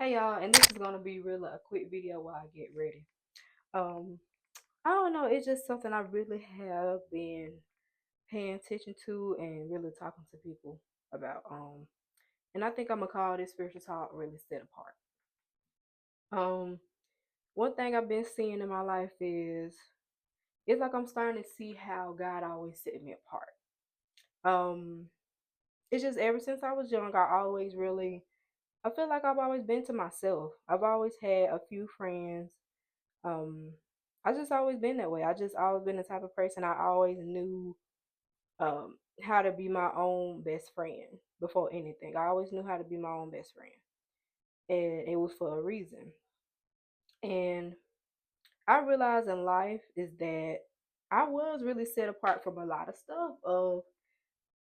Hey y'all, and this is gonna be really a quick video while I get ready. Um, I don't know, it's just something I really have been paying attention to and really talking to people about. And I think I'm gonna call this spiritual talk really set apart. Um, One thing I've been seeing in my life is it's like I'm starting to see how God always set me apart. Um, it's just ever since I was young, I feel like I've always been to myself. I've always had a few friends. Um, I just always been that way. I just always been the type of person I always knew how to be my own best friend before anything. I always knew how to be my own best friend. And it was for a reason. And I realized in life is that I was really set apart from a lot of stuff of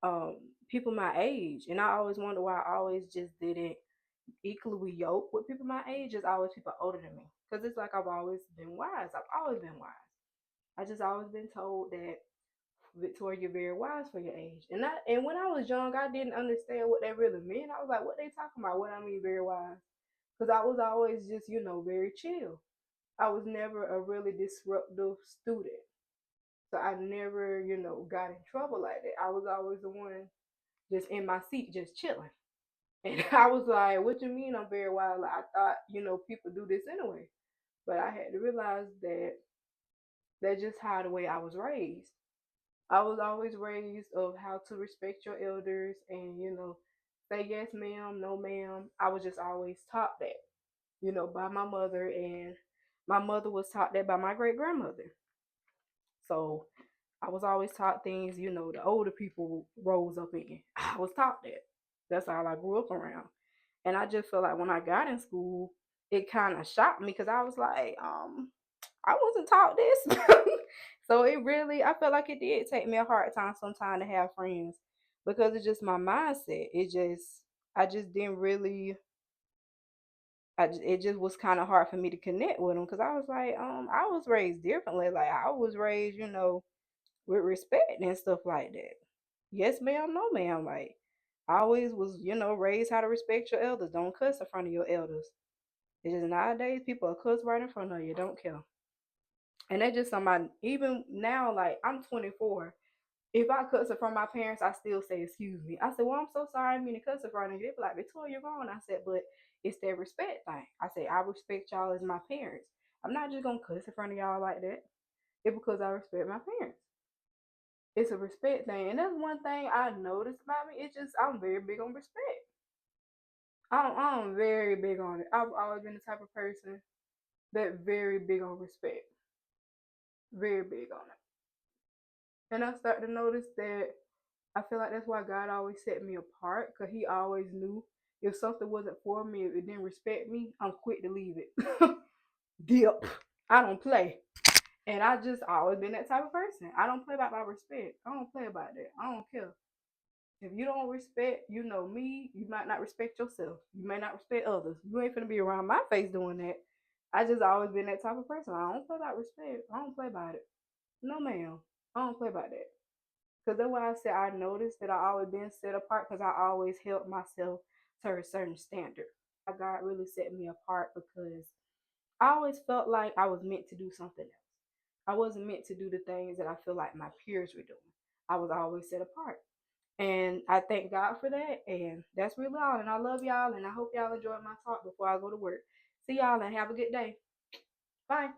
um people my age. And I always wonder why I always just didn't equally yoke with people my age. It's always people older than me. Because it's like I've always been wise. I've always been wise. I just always been told that Victoria, you're very wise for your age. And when I was young, I didn't understand what that really meant. I was like, what they talking about? What I mean very wise? Because I was always just, very chill. I was never a really disruptive student. So I never, got in trouble like that. I was always the one just in my seat, just chilling. And I was like, what you mean I'm very wise? Like, I thought, people do this anyway. But I had to realize that that's just how the way I was raised. I was always raised of how to respect your elders and, say yes, ma'am, no, ma'am. I was just always taught that, by my mother. And my mother was taught that by my great grandmother. So I was always taught things, the older people rose up in. I was taught that. That's all I grew up around. And I just feel like when I got in school, it kind of shocked me because I was like, I wasn't taught this. So it really, I felt like it did take me a hard time sometimes to have friends because it's just my mindset. I just didn't really, it just was kind of hard for me to connect with them because I was like, I was raised differently. Like I was raised, with respect and stuff like that. Yes, ma'am, no, ma'am. Like I always was, raised how to respect your elders. Don't cuss in front of your elders. It's just nowadays people are cuss right in front of you. Don't care. And that's just somebody, even now, like I'm 24. If I cuss in front of my parents, I still say, excuse me. I said, well, I'm so sorry. I mean to cuss in front of you. They be like, Victoria, you're wrong. I said, but it's that respect thing. I said, I respect y'all as my parents. I'm not just going to cuss in front of y'all like that. It's because I respect my parents. It's a respect thing. And that's one thing I noticed about me. It's just, I'm very big on respect. I'm very big on it. I've always been the type of person that very big on respect. Very big on it. And I started to notice that I feel like that's why God always set me apart because He always knew if something wasn't for me, if it didn't respect me, I'm quick to leave it. Dip. I don't play. And I just always been that type of person. I don't play about my respect. I don't play about that. I don't care. If you don't respect, me, you might not respect yourself. You may not respect others. You ain't finna be around my face doing that. I just always been that type of person. I don't play about respect. I don't play about it. No, ma'am. I don't play about that. Because that's why I said I noticed that I always been set apart because I always held myself to a certain standard. God really set me apart because I always felt like I was meant to do something else. I wasn't meant to do the things that I feel like my peers were doing. I was always set apart. And I thank God for that. And that's really all. And I love y'all. And I hope y'all enjoyed my talk before I go to work. See y'all and have a good day. Bye.